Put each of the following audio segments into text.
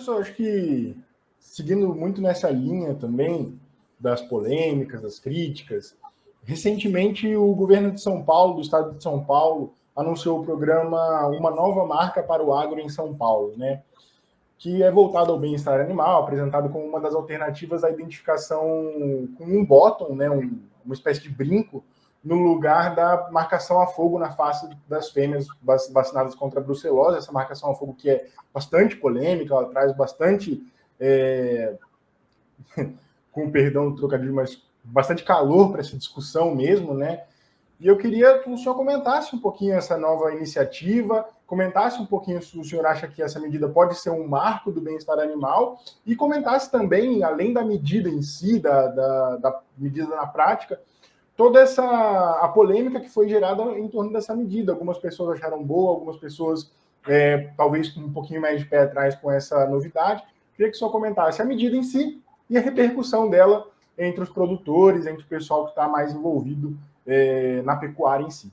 Professor, acho que seguindo muito nessa linha também das polêmicas, das críticas, recentemente o governo de São Paulo, do estado de São Paulo, anunciou o programa Uma Nova Marca para o Agro em São Paulo, né? Que é voltado ao bem-estar animal, apresentado como uma das alternativas à identificação com um bottom, né? Uma espécie de brinco, no lugar da marcação a fogo na face das fêmeas vacinadas contra a brucelose. Essa marcação a fogo que é bastante polêmica, ela traz bastante, com perdão do trocadilho, mas bastante calor para essa discussão mesmo, né? E eu queria que o senhor comentasse um pouquinho essa nova iniciativa, comentasse um pouquinho se o senhor acha que essa medida pode ser um marco do bem-estar animal, e comentasse também, além da medida em si, da medida na prática, toda a polêmica que foi gerada em torno dessa medida. Algumas pessoas acharam boa, algumas pessoas talvez com um pouquinho mais de pé atrás com essa novidade. Queria que o senhor comentasse a medida em si e a repercussão dela entre os produtores, entre o pessoal que está mais envolvido na pecuária em si.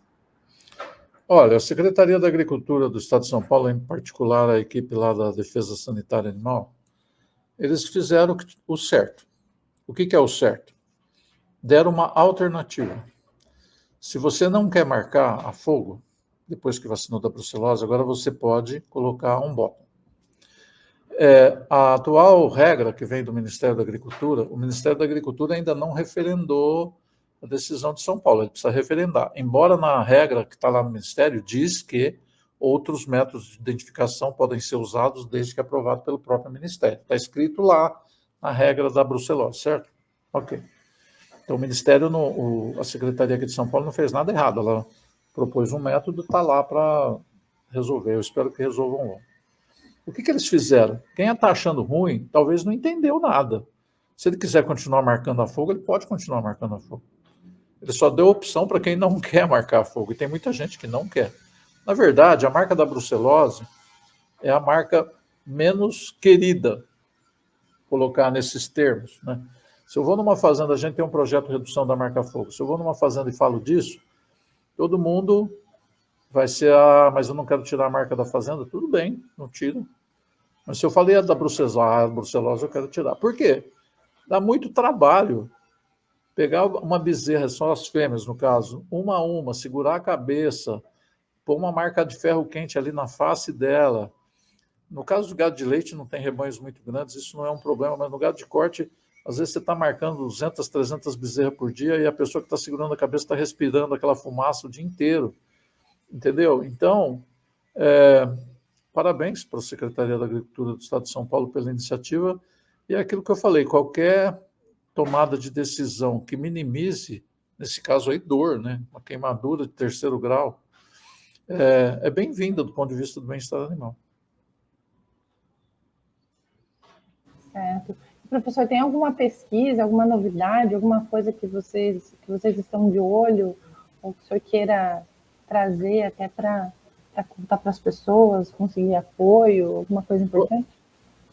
Olha, a Secretaria da Agricultura do Estado de São Paulo, em particular a equipe lá da Defesa Sanitária Animal, eles fizeram o certo. O que é o certo? Deram uma alternativa. Se você não quer marcar a fogo, depois que vacinou da brucelose, agora você pode colocar um bottom. A atual regra que vem do Ministério da Agricultura, o Ministério da Agricultura ainda não referendou a decisão de São Paulo, ele precisa referendar. Embora na regra que está lá no Ministério, diz que outros métodos de identificação podem ser usados desde que aprovado pelo próprio Ministério. Está escrito lá na regra da brucelose, certo? Ok. Então o Ministério, a Secretaria aqui de São Paulo não fez nada errado, ela propôs um método, está lá para resolver, eu espero que resolvam logo. O que eles fizeram? Quem está achando ruim, talvez não entendeu nada. Se ele quiser continuar marcando a fogo, ele pode continuar marcando a fogo. Ele só deu opção para quem não quer marcar a fogo, e tem muita gente que não quer. Na verdade, a marca da brucelose é a marca menos querida, colocar nesses termos, né? Se eu vou numa fazenda, a gente tem um projeto de redução da marca fogo. Se eu vou numa fazenda e falo disso, todo mundo vai ser, mas eu não quero tirar a marca da fazenda. Tudo bem, não tiro. Mas se eu falei da brucelose, eu quero tirar. Por quê? Dá muito trabalho pegar uma bezerra, só as fêmeas no caso, uma a uma, segurar a cabeça, pôr uma marca de ferro quente ali na face dela. No caso do gado de leite, não tem rebanhos muito grandes, isso não é um problema, mas no gado de corte, às vezes você está marcando 200, 300 bezerras por dia e a pessoa que está segurando a cabeça está respirando aquela fumaça o dia inteiro. Entendeu? Então, parabéns para a Secretaria da Agricultura do Estado de São Paulo pela iniciativa. E é aquilo que eu falei, qualquer tomada de decisão que minimize, nesse caso aí, dor, né? Uma queimadura de 3º grau, é bem-vinda do ponto de vista do bem-estar animal. Certo. Professor, tem alguma pesquisa, alguma novidade, alguma coisa que vocês estão de olho, ou que o senhor queira trazer até para contar para as pessoas, conseguir apoio, alguma coisa importante?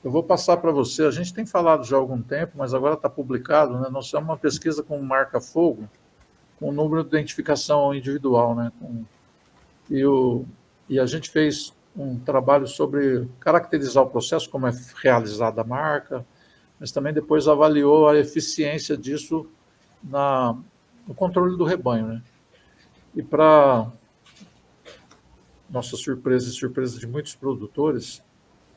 Eu vou passar para você. A gente tem falado já há algum tempo, mas agora está publicado, né? Nós temos uma pesquisa com marca-fogo, com o número de identificação individual, né? E a gente fez um trabalho sobre caracterizar o processo, como é realizada a marca, mas também depois avaliou a eficiência disso no controle do rebanho, né? E para nossa surpresa e surpresa de muitos produtores,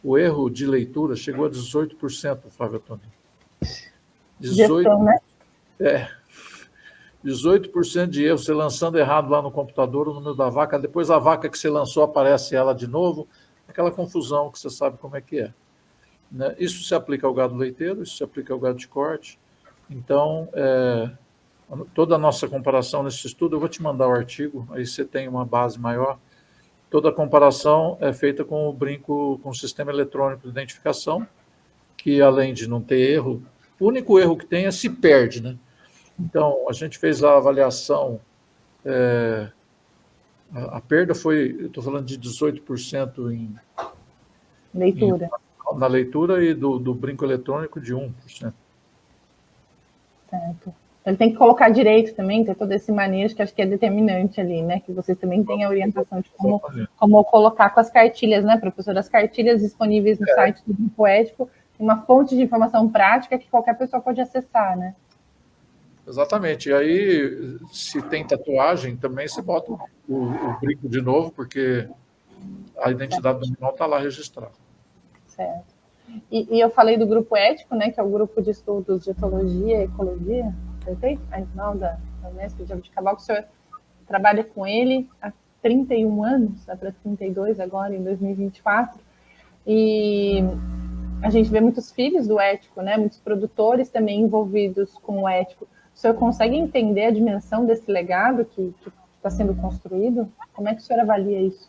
o erro de leitura chegou a 18%, Flávio Antônio. 18% de erro, você lançando errado lá no computador o número da vaca, depois a vaca que você lançou aparece ela de novo, aquela confusão que você sabe como é que é. Né? Isso se aplica ao gado leiteiro, isso se aplica ao gado de corte. Então, toda a nossa comparação nesse estudo, eu vou te mandar o artigo, aí você tem uma base maior. Toda a comparação é feita com o brinco, com o sistema eletrônico de identificação, que além de não ter erro, o único erro que tem é se perde, né? Então, a gente fez a avaliação, a perda foi, eu estou falando de 18% leitura. Na leitura e do brinco eletrônico de 1%. Certo. Ele tem que colocar direito também, ter todo esse manejo que acho que é determinante ali, né? Que vocês também têm a orientação de como colocar com as cartilhas, né, professor? As cartilhas disponíveis no site do Grupo Ético, uma fonte de informação prática que qualquer pessoa pode acessar, né? Exatamente. E aí, se tem tatuagem, também você bota o brinco de novo, porque a identidade do animal está lá registrada. Certo. E eu falei do Grupo Ético, né, que é o grupo de estudos de etologia e ecologia, da Unesp de Jabuticabal, que o senhor trabalha com ele há 31 anos, vai para 32 agora, em 2024, e a gente vê muitos filhos do ético, né, muitos produtores também envolvidos com o ético. O senhor consegue entender a dimensão desse legado que está sendo construído? Como é que o senhor avalia isso?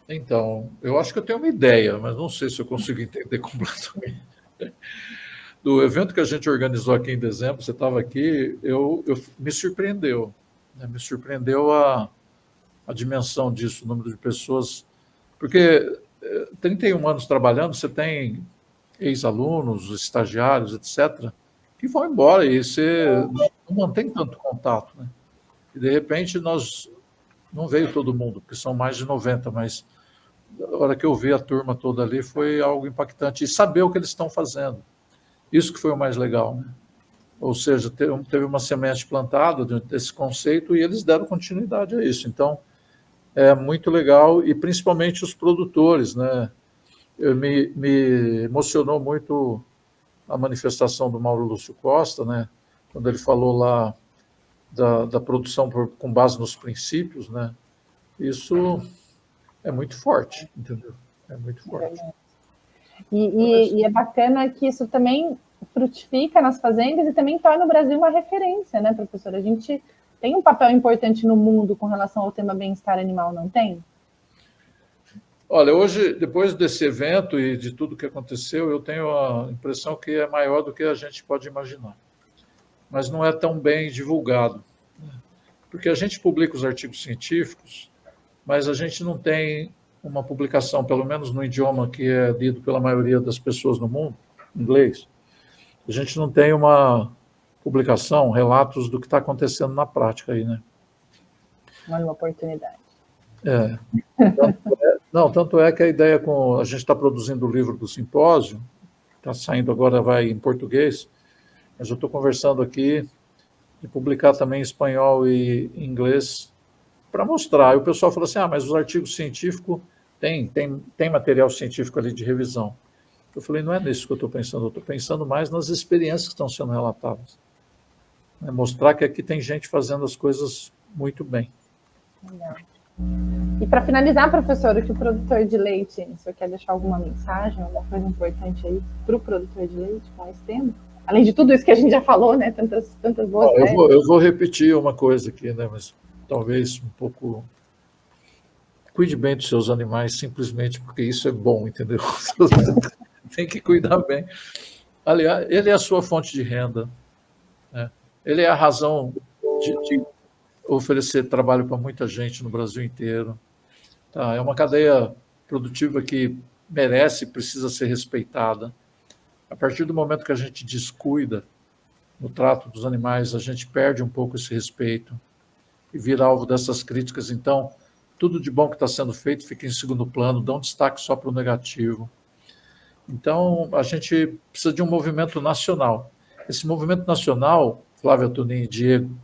Então, eu acho que eu tenho uma ideia, mas não sei se eu consigo entender completamente. Do evento que a gente organizou aqui em dezembro, você estava aqui, me surpreendeu. Né? Me surpreendeu a dimensão disso, o número de pessoas. Porque 31 anos trabalhando, você tem ex-alunos, estagiários, etc., que vão embora e você não mantém tanto contato. Né? E, de repente, não veio todo mundo, porque são mais de 90, mas a hora que eu vi a turma toda ali foi algo impactante. E saber o que eles estão fazendo. Isso que foi o mais legal. Né? Ou seja, teve uma semente plantada desse conceito e eles deram continuidade a isso. Então, é muito legal, e principalmente os produtores. Né? Me emocionou muito a manifestação do Mauro Lúcio Costa, né? Quando ele falou lá da produção com base nos princípios. Né? Isso é muito forte, entendeu? É muito forte. E é bacana que isso também frutifica nas fazendas e também torna o Brasil uma referência, né, professora? A gente tem um papel importante no mundo com relação ao tema bem-estar animal, não tem? Olha, hoje, depois desse evento e de tudo que aconteceu, eu tenho a impressão que é maior do que a gente pode imaginar. Mas não é tão bem divulgado. Né? Porque a gente publica os artigos científicos, mas a gente não tem uma publicação, pelo menos no idioma que é lido pela maioria das pessoas no mundo, inglês. A gente não tem uma publicação, relatos do que está acontecendo na prática aí, né? Uma oportunidade. Tanto é que a ideia a gente está produzindo o livro do simpósio, está saindo agora, vai em português, mas eu estou conversando aqui de publicar também em espanhol e inglês para mostrar. E o pessoal falou assim, mas os artigos científicos tem material científico ali de revisão. Eu falei, não é nisso que eu estou pensando, eu estou pensando mais nas experiências que estão sendo relatadas. É mostrar que aqui tem gente fazendo as coisas muito bem. Legal. E para finalizar, professor, o que o produtor de leite, o senhor quer deixar alguma mensagem, alguma coisa importante aí para o produtor de leite com esse tema? Além de tudo isso que a gente já falou, né? Tantas boas ideias. Eu vou repetir uma coisa aqui, né? Mas talvez um pouco... Cuide bem dos seus animais, simplesmente porque isso é bom, entendeu? Tem que cuidar bem. Aliás, ele é a sua fonte de renda. Né? Ele é a razão de oferecer trabalho para muita gente no Brasil inteiro. Tá? É uma cadeia produtiva que merece e precisa ser respeitada. A partir do momento que a gente descuida no trato dos animais, a gente perde um pouco esse respeito e vira alvo dessas críticas. Então, tudo de bom que está sendo feito fica em segundo plano, dá um destaque só para o negativo. Então, a gente precisa de um movimento nacional. Esse movimento nacional, Flávia, Toninho e Diego,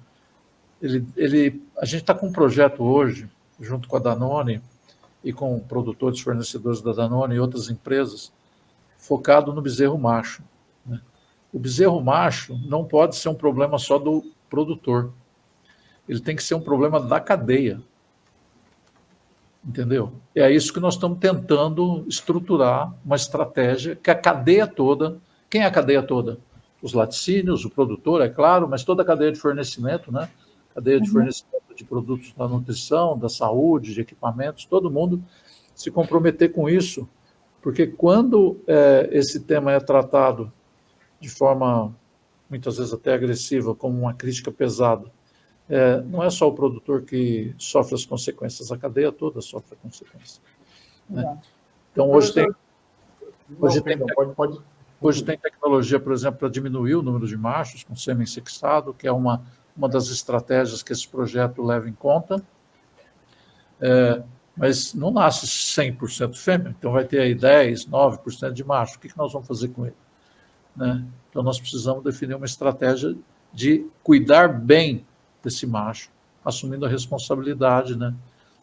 a gente está com um projeto hoje, junto com a Danone e com produtores, fornecedores da Danone e outras empresas, focado no bezerro macho. Né? O bezerro macho não pode ser um problema só do produtor. Ele tem que ser um problema da cadeia. Entendeu? É isso que nós estamos tentando estruturar, uma estratégia que a cadeia toda... Quem é a cadeia toda? Os laticínios, o produtor, é claro, mas toda a cadeia de fornecimento, né? Cadeia de fornecimento de produtos da nutrição, da saúde, de equipamentos, todo mundo se comprometer com isso, porque quando esse tema é tratado de forma, muitas vezes até agressiva, como uma crítica pesada, não é só o produtor que sofre as consequências, a cadeia toda sofre a consequência. Né? Então, hoje tem... Hoje tem tecnologia, por exemplo, para diminuir o número de machos com sêmen sexado, que é uma das estratégias que esse projeto leva em conta. Mas não nasce 100% fêmea, então vai ter aí 10%, 9% de macho. O que nós vamos fazer com ele? Né? Então nós precisamos definir uma estratégia de cuidar bem desse macho, assumindo a responsabilidade, né?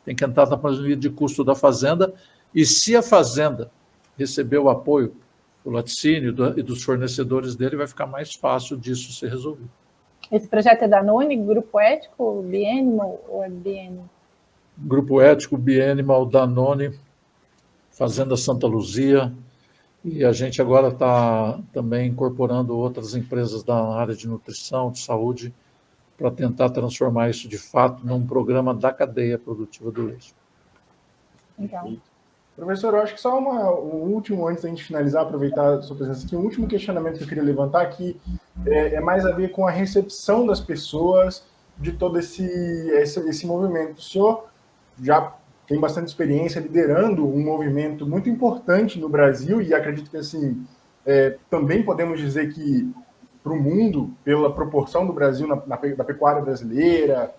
Tem que entrar na planilha de custo da fazenda, e se a fazenda receber o apoio do laticínio e dos fornecedores dele, vai ficar mais fácil disso ser resolvido. Esse projeto é da Danone, Grupo Ético, Bienimal ou é Bienimal? Grupo Ético, Bienimal, Danone, Fazenda Santa Luzia, e a gente agora está também incorporando outras empresas da área de nutrição, de saúde, para tentar transformar isso de fato num programa da cadeia produtiva do leite. Legal. Professor, eu acho que só um último, antes da gente finalizar, aproveitar a sua presença aqui, um último questionamento que eu queria levantar aqui é mais a ver com a recepção das pessoas de todo esse movimento. O senhor já tem bastante experiência liderando um movimento muito importante no Brasil, e acredito que assim também podemos dizer que para o mundo, pela proporção do Brasil da pecuária brasileira,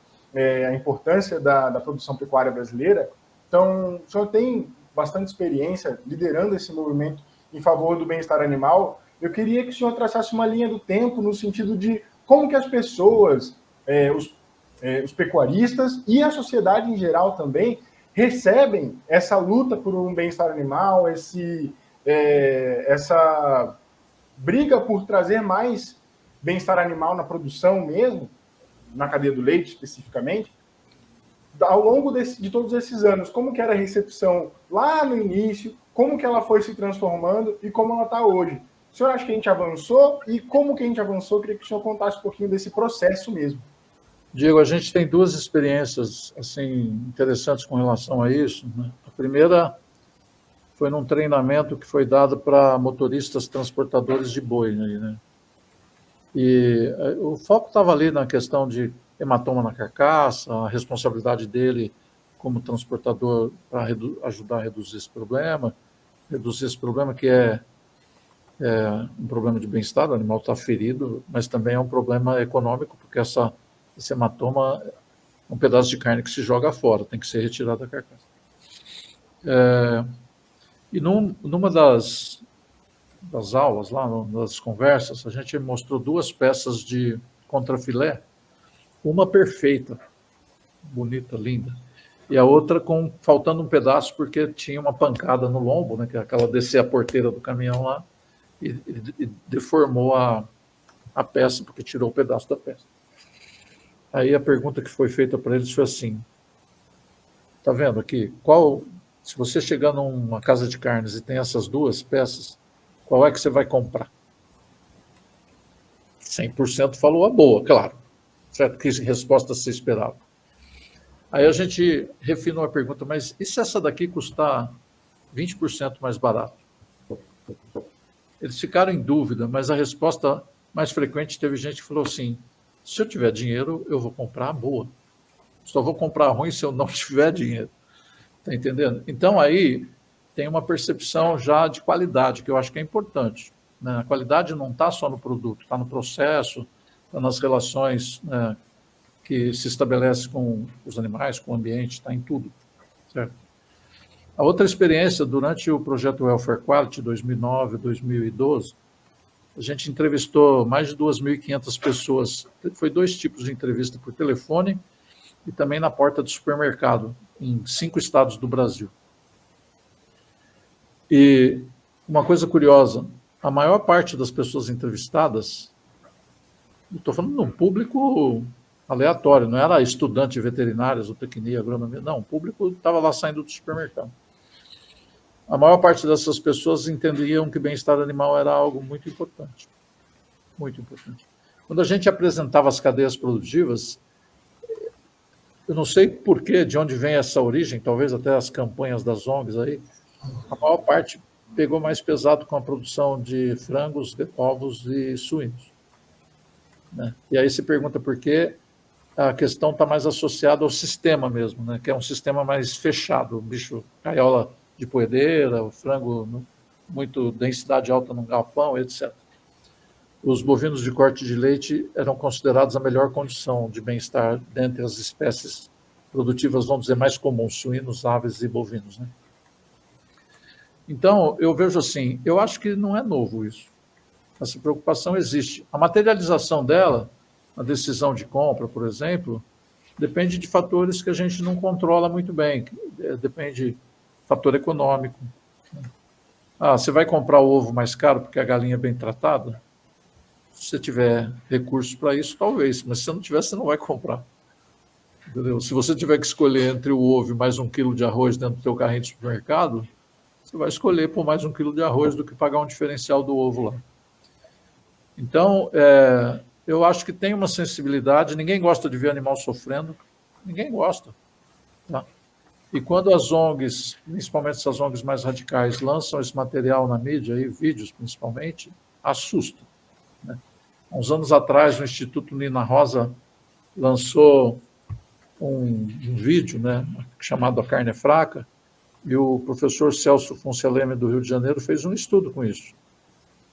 a importância da produção pecuária brasileira. Então, o senhor tem bastante experiência liderando esse movimento em favor do bem-estar animal. Eu queria que o senhor traçasse uma linha do tempo no sentido de como que as pessoas, os pecuaristas e a sociedade em geral também recebem essa luta por um bem-estar animal, essa briga por trazer mais bem-estar animal na produção mesmo, na cadeia do leite especificamente. Ao longo de todos esses anos, como que era a recepção lá no início, como que ela foi se transformando e como ela está hoje? O senhor acha que a gente avançou? E como que a gente avançou? Eu queria que o senhor contasse um pouquinho desse processo mesmo. Diego, a gente tem duas experiências assim interessantes com relação a isso, né? A primeira foi num treinamento que foi dado para motoristas transportadores de boi, né? E o foco estava ali na questão de hematoma na carcaça, a responsabilidade dele como transportador para ajudar a reduzir esse problema que é um problema de bem-estar, o animal está ferido, mas também é um problema econômico, porque esse hematoma é um pedaço de carne que se joga fora, tem que ser retirado da carcaça. E numa das aulas, lá nas conversas, a gente mostrou duas peças de contrafilé, uma perfeita, bonita, linda, e a outra faltando um pedaço porque tinha uma pancada no lombo, né, que é aquela descer a porteira do caminhão lá, e deformou a peça, porque tirou um pedaço da peça. Aí a pergunta que foi feita para eles foi assim: tá vendo aqui? Se você chegar numa casa de carnes e tem essas duas peças, qual é que você vai comprar? 100% falou a boa, claro. Certo? Que resposta se esperava. Aí a gente refinou a pergunta, mas e se essa daqui custar 20% mais barato? Eles ficaram em dúvida, mas a resposta mais frequente teve gente que falou assim: se eu tiver dinheiro, eu vou comprar a boa. Só vou comprar a ruim se eu não tiver dinheiro. Está entendendo? Então, aí tem uma percepção já de qualidade, que eu acho que é importante. Né? A qualidade não está só no produto, está no processo, está nas relações, né, que se estabelece com os animais, com o ambiente, está em tudo. Certo? A outra experiência, durante o projeto Welfare Quality 2009, 2012, a gente entrevistou mais de 2.500 pessoas. Foi 2 tipos de entrevista, por telefone e também na porta do supermercado, em 5 estados do Brasil. E uma coisa curiosa, a maior parte das pessoas entrevistadas, estou falando de um público aleatório, não era estudante de veterinária, zootecnia, agronomia, não, o público estava lá saindo do supermercado. A maior parte dessas pessoas entendiam que bem-estar animal era algo muito importante. Muito importante. Quando a gente apresentava as cadeias produtivas, eu não sei porquê, de onde vem essa origem, talvez até as campanhas das ONGs aí, a maior parte pegou mais pesado com a produção de frangos, ovos e suínos. Né? E aí se pergunta por que a questão está mais associada ao sistema mesmo, né? Que é um sistema mais fechado, o bicho, gaiola de poedeira, o frango muito densidade alta num galpão, etc. Os bovinos de corte de leite eram considerados a melhor condição de bem-estar dentre as espécies produtivas, vamos dizer, mais comuns, suínos, aves e bovinos, né? Então, eu vejo assim, eu acho que não é novo isso. Essa preocupação existe. A materialização dela, a decisão de compra, por exemplo, depende de fatores que a gente não controla muito bem. Depende do fator econômico. Ah, você vai comprar o ovo mais caro porque a galinha é bem tratada? Se você tiver recursos para isso, talvez. Mas se você não tiver, você não vai comprar. Entendeu? Se você tiver que escolher entre o ovo e mais 1 quilo de arroz dentro do seu carrinho de supermercado, você vai escolher por mais 1 quilo de arroz do que pagar um diferencial do ovo lá. Então, eu acho que tem uma sensibilidade. Ninguém gosta de ver animal sofrendo. Ninguém gosta. Tá? E quando as ONGs, principalmente essas ONGs mais radicais, lançam esse material na mídia, e vídeos principalmente, assusta. Né? Há uns anos atrás, o Instituto Nina Rosa lançou um vídeo, né, chamado A Carne é Fraca, e o professor Celso Fonseleme, do Rio de Janeiro, fez um estudo com isso.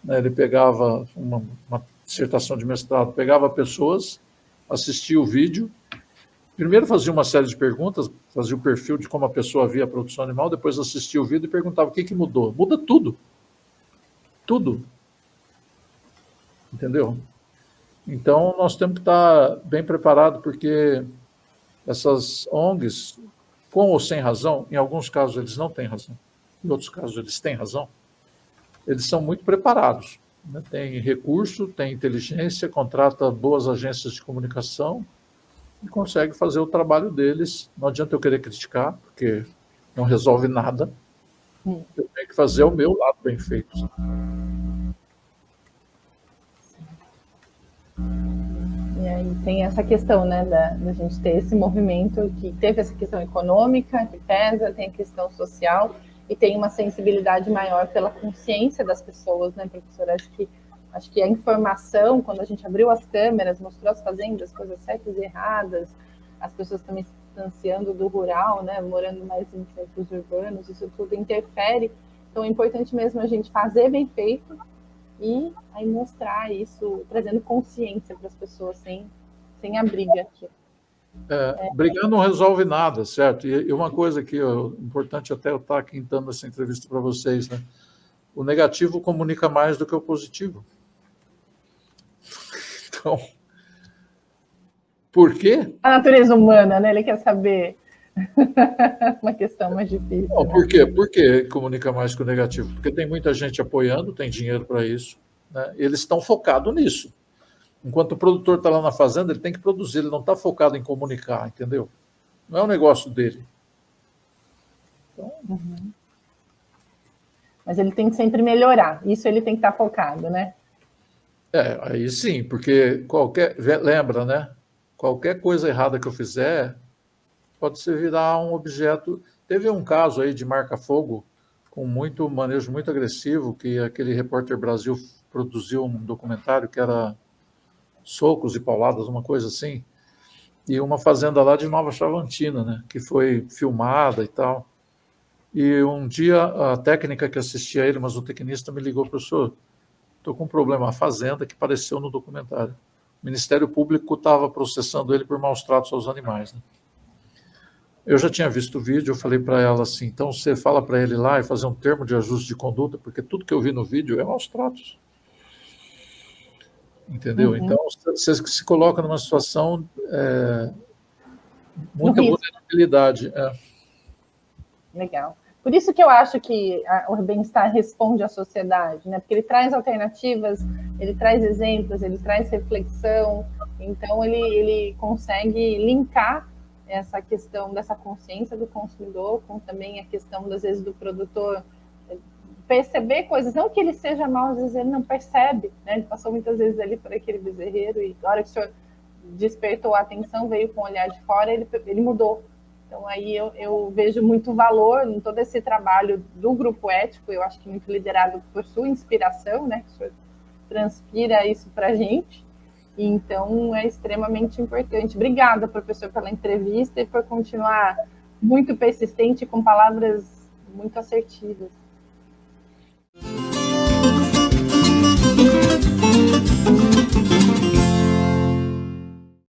Ele pegava uma dissertação de mestrado, pegava pessoas, assistia o vídeo, primeiro fazia uma série de perguntas, fazia o perfil de como a pessoa via a produção animal, depois assistia o vídeo e perguntava o que mudou. Muda tudo. Tudo. Entendeu? Então, nós temos que estar bem preparados, porque essas ONGs, com ou sem razão, em alguns casos eles não têm razão, em outros casos eles têm razão, eles são muito preparados, né? Tem recurso, tem inteligência, contrata boas agências de comunicação e consegue fazer o trabalho deles. Não adianta eu querer criticar, porque não resolve nada. Eu tenho que fazer o meu lado bem feito. E aí tem essa questão, né, da gente ter esse movimento que teve essa questão econômica, que pesa, tem a questão social, e tem uma sensibilidade maior pela consciência das pessoas, né, professora? Acho que a informação, quando a gente abriu as câmeras, mostrou as fazendas, coisas certas e erradas, as pessoas também se distanciando do rural, né, morando mais em centros urbanos, isso tudo interfere. Então é importante mesmo a gente fazer bem feito e aí mostrar isso, trazendo consciência para as pessoas, sem a briga aqui. Brigar não resolve nada, certo? E uma coisa que é importante até eu estar quintando essa entrevista para vocês, né? O negativo comunica mais do que o positivo. Então, por quê? A natureza humana, né? Ele quer saber. Uma questão mais difícil. Não, por quê? Por que comunica mais que o negativo? Porque tem muita gente apoiando, tem dinheiro para isso, né? Eles estão focados nisso. Enquanto o produtor está lá na fazenda, ele tem que produzir, ele não está focado em comunicar, entendeu? Não é um negócio dele. Então... Mas ele tem que sempre melhorar, isso ele tem que estar focado, né? Aí sim, porque lembra, né? Qualquer coisa errada que eu fizer pode se virar um objeto. Teve um caso aí de marca-fogo com muito manejo muito agressivo, que aquele Repórter Brasil produziu um documentário que era Socos e Pauladas, uma coisa assim, e uma fazenda lá de Nova Chavantina, né, que foi filmada e tal. E um dia a técnica que assistia a ele, mas o tecnista me ligou: professor, estou com um problema, a fazenda que apareceu no documentário. O Ministério Público estava processando ele por maus tratos aos animais, né? Eu já tinha visto o vídeo, eu falei para ela assim: então você fala para ele lá e fazer um termo de ajuste de conduta, porque tudo que eu vi no vídeo é maus tratos. Entendeu? Então, você se coloca numa situação muita vulnerabilidade. Legal. Por isso que eu acho que o bem-estar responde à sociedade, né? Porque ele traz alternativas, ele traz exemplos, ele traz reflexão, então ele consegue linkar essa questão dessa consciência do consumidor com também a questão, às vezes, do produtor perceber coisas, não que ele seja mau, às vezes ele não percebe, né? Ele passou muitas vezes ali por aquele bezerreiro e na hora que o senhor despertou a atenção, veio com o olhar de fora, ele mudou. Então aí eu vejo muito valor em todo esse trabalho do grupo ético, eu acho que muito liderado por sua inspiração, né? Que o senhor transpira isso para a gente, e então é extremamente importante. Obrigada, professor, pela entrevista e por continuar muito persistente com palavras muito assertivas. Obrigado.